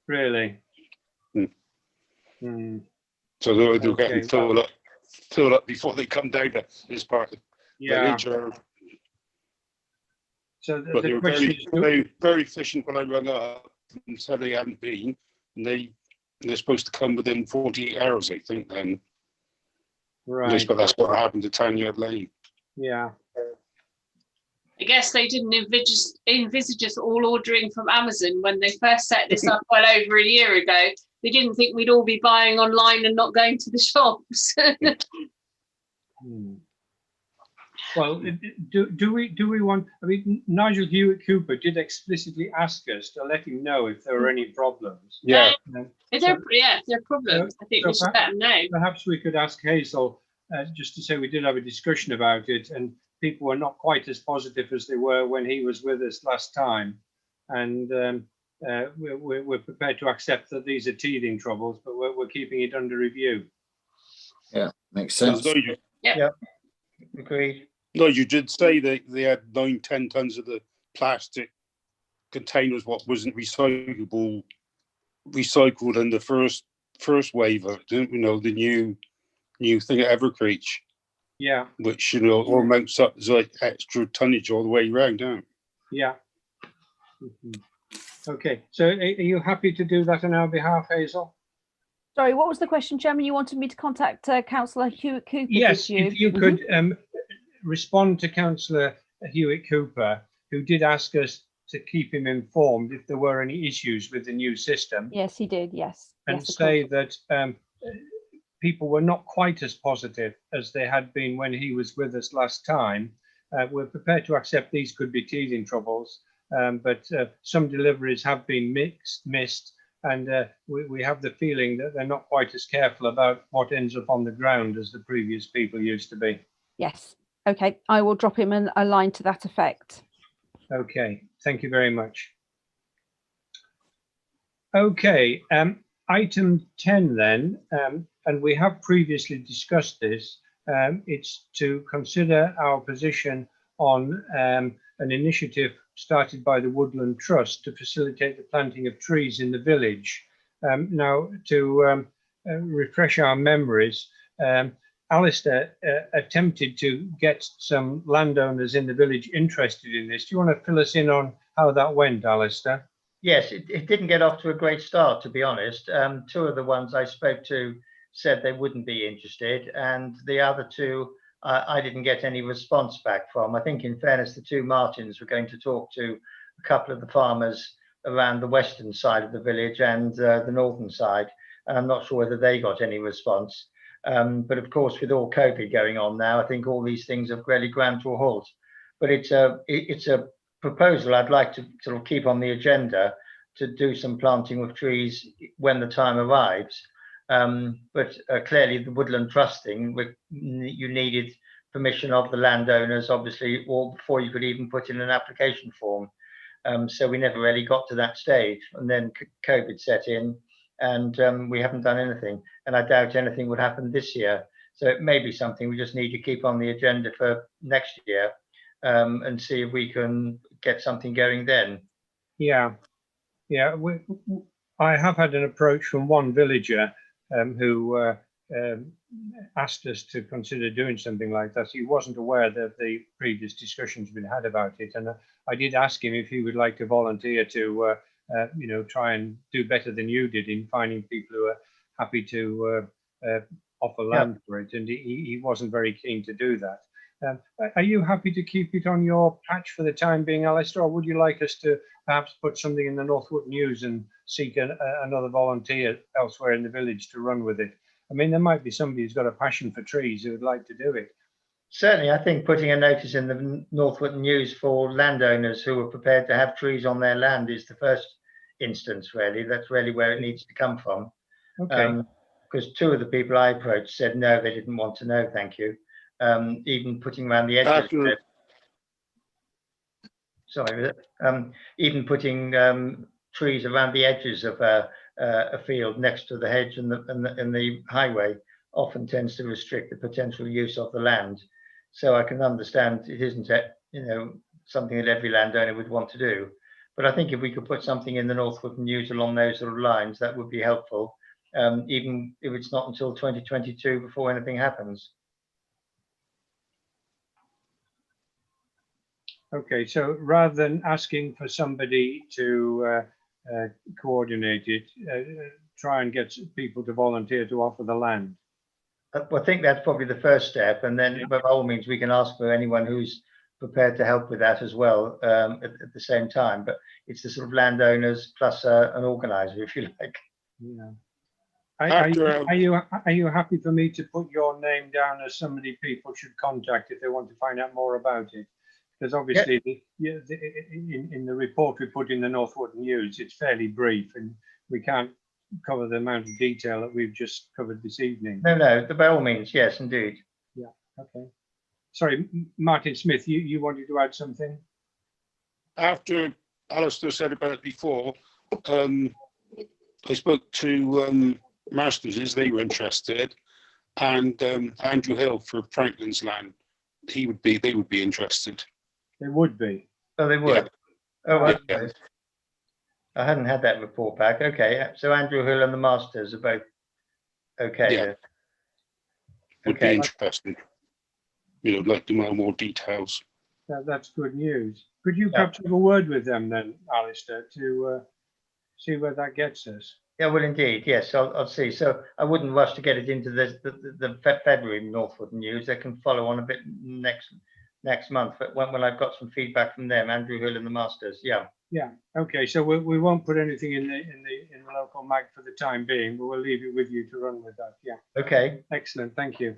Really? So they're getting filled up before they come down to this part of the village. But they were very efficient when I rang up and said they hadn't been, and they're supposed to come within 48 hours, I think. Then, right? But that's what happened to Tanyard Lane. Yeah. I guess they didn't envisage us all ordering from Amazon when they first set this up well over a year ago. They didn't think we'd all be buying online and not going to the shops. Well, do we want? I mean, Nigel Hewitt Cooper did explicitly ask us to let him know if there were any problems. Yeah. If there are problems, I think we should let them know. Perhaps we could ask Hazel just to say we did have a discussion about it, and people were not quite as positive as they were when he was with us last time, and we're prepared to accept that these are teething troubles, but we're keeping it under review. Yeah, makes sense. Yeah, agreed. No, you did say that they had 9-10 tons of the plastic containers what wasn't recycled in the first wave of, the new thing at Evercreech. Yeah. Which, all amounts up as like extra tonnage all the way around, don't it? Yeah. Okay, so are you happy to do that on our behalf, Hazel? Sorry, what was the question, Chairman? You wanted me to contact Councillor Hewitt Cooper, Yes, did you? if you could respond to Councillor Hewitt Cooper, who did ask us to keep him informed if there were any issues with the new system. Yes, he did, yes. And yes, say that people were not quite as positive as they had been when he was with us last time. We're prepared to accept these could be teething troubles, but some deliveries have been missed, and we have the feeling that they're not quite as careful about what ends up on the ground as the previous people used to be. Yes, okay, I will drop him a line to that effect. Okay, thank you very much. Okay, item 10 then, and we have previously discussed this. It's to consider our position on an initiative started by the Woodland Trust to facilitate the planting of trees in the village. Now, to refresh our memories, Alistair attempted to get some landowners in the village interested in this. Do you want to fill us in on how that went, Alistair? Yes, it didn't get off to a great start, to be honest. Two of the ones I spoke to said they wouldn't be interested, and the other two I didn't get any response back from. I think, in fairness, the two Martins were going to talk to a couple of the farmers around the western side of the village and the northern side, and I'm not sure whether they got any response. But of course, with all COVID going on now, I think all these things have really ground to a halt. But it's a proposal I'd like to sort of keep on the agenda, to do some planting of trees when the time arrives. But clearly the Woodland Trust thing, you needed permission of the landowners, obviously, or before you could even put in an application form. So we never really got to that stage. And then COVID set in, and we haven't done anything. And I doubt anything would happen this year. So it may be something we just need to keep on the agenda for next year, and see if we can get something going then. Yeah, I have had an approach from one villager who asked us to consider doing something like that. He wasn't aware that the previous discussions we'd had about it, and I did ask him if he would like to volunteer to try and do better than you did in finding people who are happy to offer land for it, and he wasn't very keen to do that. Are you happy to keep it on your patch for the time being, Alistair, or would you like us to perhaps put something in the North Wootton News and seek another volunteer elsewhere in the village to run with it? I mean, there might be somebody who's got a passion for trees who would like to do it. Certainly, I think putting a notice in the North Wootton News for landowners who are prepared to have trees on their land is the first instance, really. That's really where it needs to come from. Okay. Because two of the people I approached said no, they didn't want to know, thank you. Even putting around the edges. Even putting trees around the edges of a field next to the hedge and the highway often tends to restrict the potential use of the land. So I can understand it isn't something that every landowner would want to do. But I think if we could put something in the North Wootton News along those sort of lines, that would be helpful, even if it's not until 2022 before anything happens. Okay, so rather than asking for somebody to coordinate it, try and get people to volunteer to offer the land. I think that's probably the first step, and then by all means we can ask for anyone who's prepared to help with that as well at the same time. But it's the sort of landowners plus an organizer, if you like. Yeah. Are you happy for me to put your name down as somebody people should contact if they want to find out more about it? Because obviously, in the report we put in the North Wootton News, it's fairly brief, and we can't cover the amount of detail that we've just covered this evening. No, by all means, yes, indeed. Yeah. Okay. Sorry, Martin Smith, you wanted to add something? After Alistair said about it before, I spoke to Masters, they were interested, and Andrew Hill for Franklin's land. They would be interested. They would be. Oh, they would. Yeah. Oh, yeah. I hadn't had that report back. Okay, so Andrew Hill and the Masters are both okay Yeah. then. Would be Okay, interesting. Like to know more details. That's good news. Could you Yeah. perhaps have a word with them then, Alistair, to see where that gets us? yeah, well, indeed, yes, I'll see. So I wouldn't rush to get it into the February Northwood News. They can follow on a bit next month, but when I've got some feedback from them, Andrew Hill and the Masters, yeah. Yeah. Okay. So we won't put anything in the local mag for the time being, but we'll leave it with you to run with that. Yeah. Okay. Excellent. Thank you.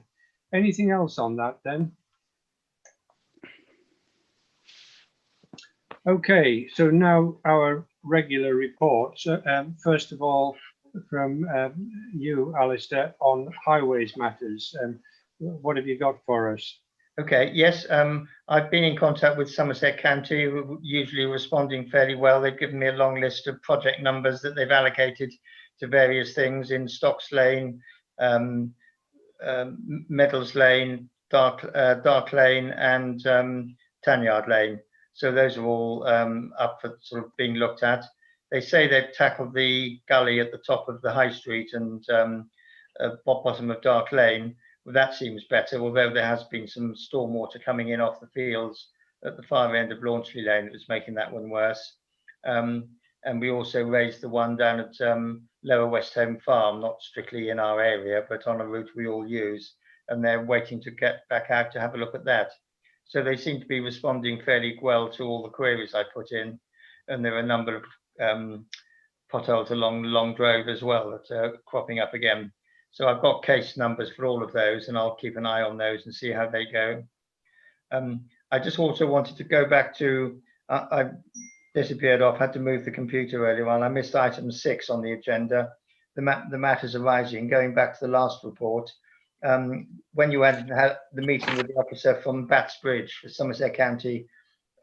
Anything else on that then? Okay. So now our regular reports. First of all, from you, Alistair, on highways matters. What have you got for us? Okay, yes, I've been in contact with Somerset County, who are usually responding fairly well. They've given me a long list of project numbers that they've allocated to various things in Stocks Lane, Meadows Lane, Dark Lane, and Tanyard Lane. So those are all up for sort of being looked at. They say they've tackled the gully at the top of the High Street and bottom of Dark Lane. Well, that seems better, although there has been some stormwater coming in off the fields at the far end of Launchley Lane that was making that one worse. And we also raised the one down at Lower West Home Farm, not strictly in our area, but on a route we all use. And they're waiting to get back out to have a look at that. So they seem to be responding fairly well to all the queries I put in. And there are a number of potholes along the Long Drove as well that are cropping up again. So I've got case numbers for all of those, and I'll keep an eye on those and see how they go. I just also wanted to go back to, I disappeared off, had to move the computer earlier on. I missed item 6 on the agenda, the matters arising, going back to the last report. When you had the meeting with the officer from Bats Bridge, the Somerset County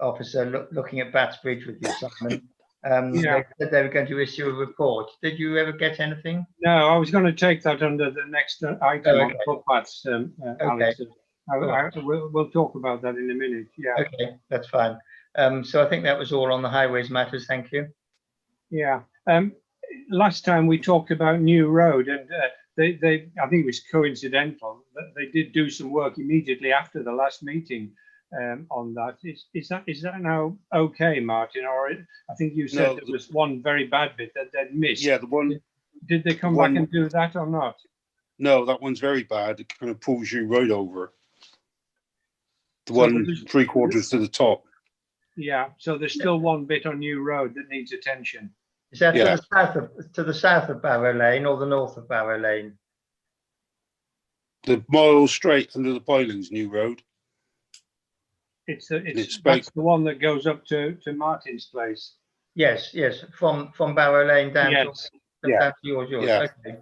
officer looking at Bats Bridge with you, Simon. Yeah. They said they were going to issue a report. Did you ever get anything? No, I was going to take that under the next item on footpaths, Alistair. We'll talk about that in a minute. Yeah. Okay, that's fine. So I think that was all on the highways matters. Thank you. Yeah. Last time we talked about New Road, and I think it was coincidental that they did do some work immediately after the last meeting on that. Is that now okay, Martin? Or I think you said there was one very bad bit that they'd missed. Yeah, the one. Did they come back and do that or not? No, that one's very bad. It kind of pulls you right over. The So one 3/4 to the top. Yeah. So there's still one bit on New Road that needs attention. Is that to the south of Barrow Lane or the north of Barrow Lane? The mile straight under the pilings, New Road. That's the one that goes up to Martin's place. Yes, from Barrow Lane down to yours. Yeah. Okay.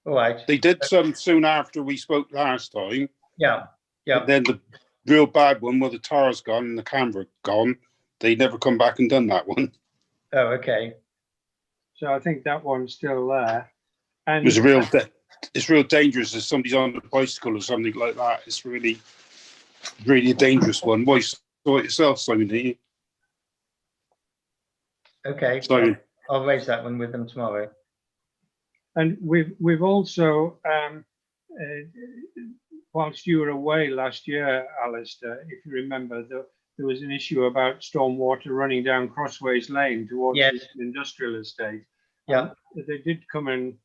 All right. They did some soon after we spoke last time. Yeah. But then the real bad one where the tar's gone and the camera gone, they never come back and done that one. Oh, okay. So I think that one's still there. And it's real dangerous if somebody's on a bicycle or something like that. It's really a dangerous one. Why saw it yourself, Simon, didn't you? Okay. So I'll raise that one with them tomorrow. And we've also, whilst you were away last year, Alistair, if you remember, there was an issue about stormwater running down Crossways Lane towards the industrial estate. Yeah. They did come and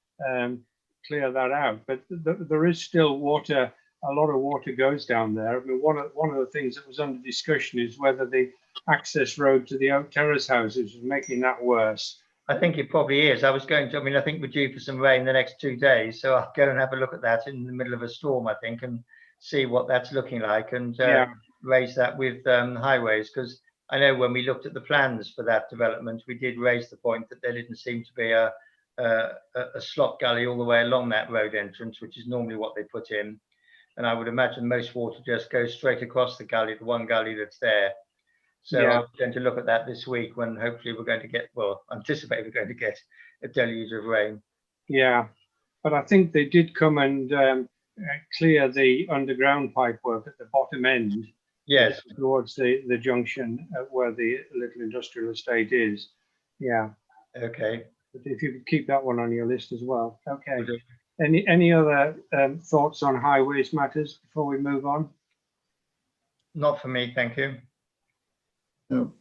clear that out, but there is still water. A lot of water goes down there. I mean, one of the things that was under discussion is whether the access road to the Oak Terrace houses is making that worse. I think it probably is. I think we're due for some rain the next 2 days, so I'll go and have a look at that in the middle of a storm, I think, and see what that's looking like, and raise that with highways, because I know when we looked at the plans for that development, we did raise the point that there didn't seem to be a slot gully all the way along that road entrance, which is normally what they put in. And I would imagine most water just goes straight across the gully, the one gully that's there. So I'm going to look at that this week when hopefully we're going to get, anticipate we're going to get a deluge of rain. Yeah, but I think they did come and clear the underground pipe work at the bottom end. Yes. Towards the junction where the little industrial estate is. Yeah. Okay. But if you could keep that one on your list as well. Okay. Any other thoughts on highways matters before we move on? Not for me, thank you. No.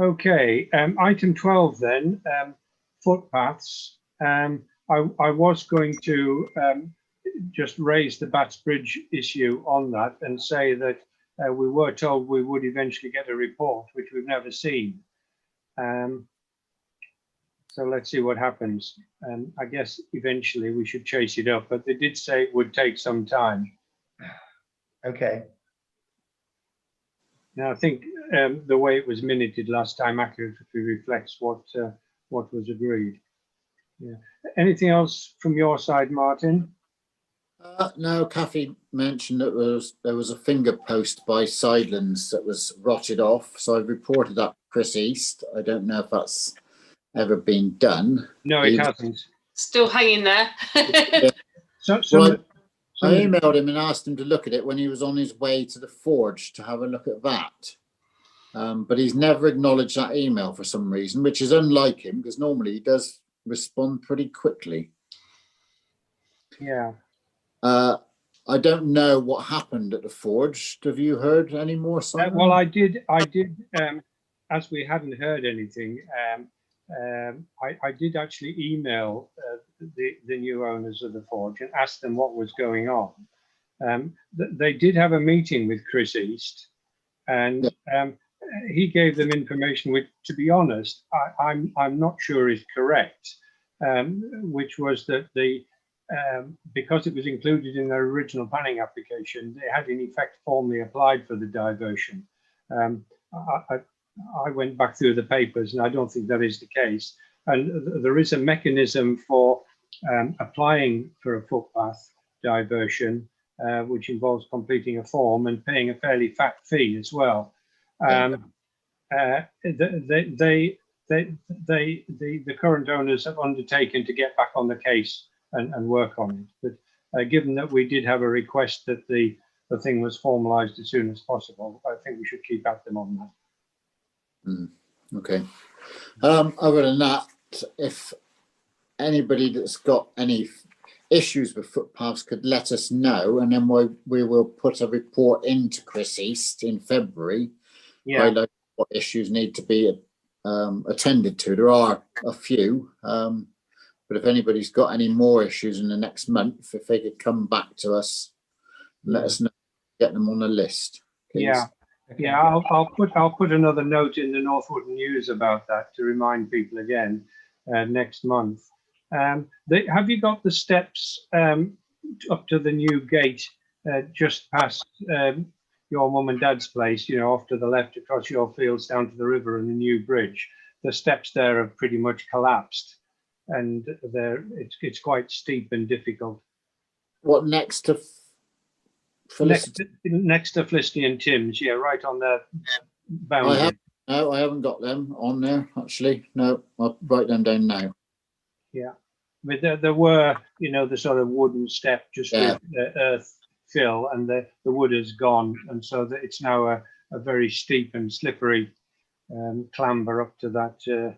Okay, item 12 then, footpaths. I was going to just raise the Bats Bridge issue on that and say that we were told we would eventually get a report, which we've never seen. So let's see what happens. I guess eventually we should chase it up, but they did say it would take some time. Okay. Now, I think the way it was minuted last time accurately reflects what was agreed. Yeah. Anything else from your side, Martin? No, Kathy mentioned that there was a finger post by Sidelands that was rotted off. So I've reported that to Chris East. I don't know if that's ever been done. No, it hasn't. Still hanging there. I emailed him and asked him to look at it when he was on his way to the forge to have a look at that. But he's never acknowledged that email for some reason, which is unlike him because normally he does respond pretty quickly. Yeah. I don't know what happened at the forge. Have you heard any more, Simon? Well, I did. As we hadn't heard anything, I did actually email the new owners of the forge and ask them what was going on. They did have a meeting with Chris East, and he gave them information which, to be honest, I'm not sure is correct, which was that because it was included in their original planning application, they had in effect formally applied for the diversion. I went back through the papers and I don't think that is the case. And there is a mechanism for applying for a footpath diversion, which involves completing a form and paying a fairly fat fee as well. The current owners have undertaken to get back on the case and work on it. But given that we did have a request that the thing was formalized as soon as possible, I think we should keep at them on that. Okay. Other than that, if anybody that's got any issues with footpaths could let us know, and then we will put a report into Chris East in February. Yeah. Highlight what issues need to be attended to. There are a few, but if anybody's got any more issues in the next month, if they could come back to us, let us know, get them on the list, please. Yeah. Yeah, I'll put another note in the North Wootton News about that to remind people again next month. Have you got the steps up to the new gate just past your mum and dad's place? You know, off to the left across your fields down to the river and the new bridge. The steps there have pretty much collapsed, and it's quite steep and difficult. What next to? Next to Felicity and Tim's, yeah, right on the boundary. I haven't got them on there actually. No, I'll write them down now. Yeah, but there were, you know, the sort of wooden step just with the earth fill, and the wood is gone, and so it's now a very steep and slippery clamber up to that. I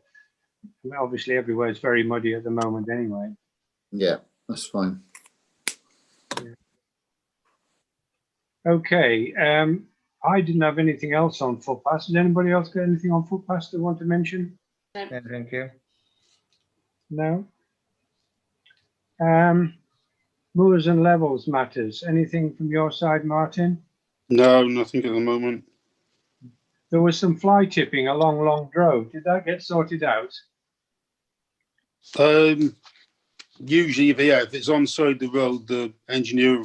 mean, obviously, everywhere is very muddy at the moment, anyway. Yeah, that's fine. Yeah. Okay, I didn't have anything else on footpaths. Does anybody else got anything on footpaths they want to mention? No, thank you. No. Moors and levels matters. Anything from your side, Martin? No, nothing at the moment. There was some fly tipping along Long Drove. Did that get sorted out? Usually, if it's on side the road, the engineer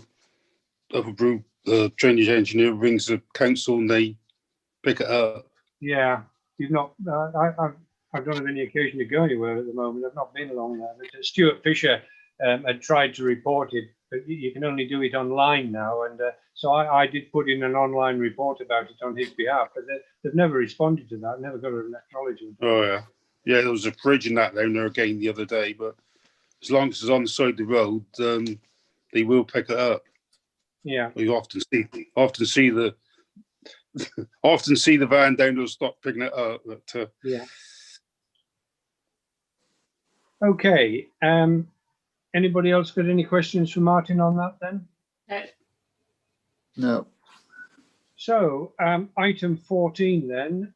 of a group, the drainage engineer, rings the council and they pick it up. Yeah, you've not. I don't have any occasion to go anywhere at the moment. I've not been along there. But Stuart Fisher had tried to report it, but you can only do it online now. And so I did put in an online report about it on his behalf, but they've never responded to that. Never got an acknowledgement. Oh yeah, yeah. There was a fridge in that down there again the other day, but as long as it's on the side of the road, they will pick it up. Yeah, we often see the van down there stop picking it up. But, yeah. Okay. Anybody else got any questions for Martin on that then? No. So item 14 then,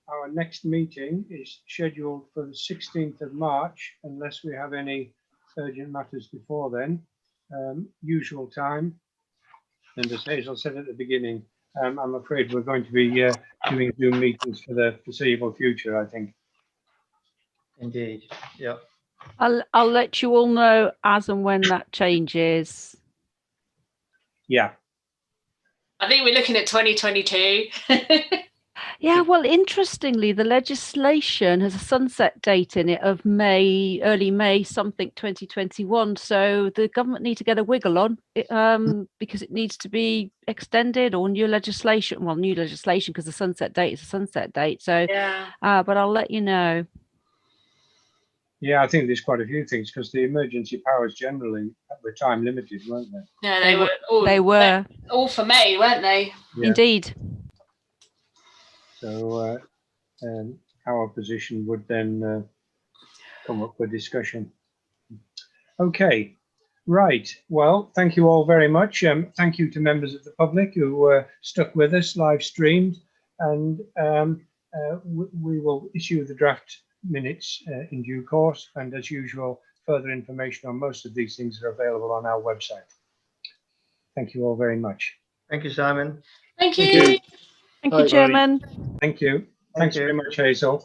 our next meeting is scheduled for the 16th of March, unless we have any urgent matters before then, usual time. And as Hazel said at the beginning, I'm afraid we're going to be doing Zoom meetings for the foreseeable future, I think. Indeed. Yeah. I'll let you all know as and when that changes. Yeah. I think we're looking at 2022. Yeah, well, interestingly, the legislation has a sunset date in it of May, early May, something 2021. So the government need to get a wiggle on it, because it needs to be extended or new legislation. Well, new legislation because the sunset date is a sunset date. So, Yeah. but I'll let you know. Yeah, I think there's quite a few things because the emergency powers generally were time limited, weren't they? No, They were all for May, weren't they? Yeah. indeed. So our position would then come up for discussion. Okay, right. Well, thank you all very much. Thank you to members of the public who stuck with us, live streamed, and we will issue the draft minutes in due course. And as usual, further information on most of these things are available on our website. Thank you all very much. Thank you, Simon. Thank you. Thank you. Thank you, Bye. Chairman. Thank you. Thank Thanks you. very much, Hazel.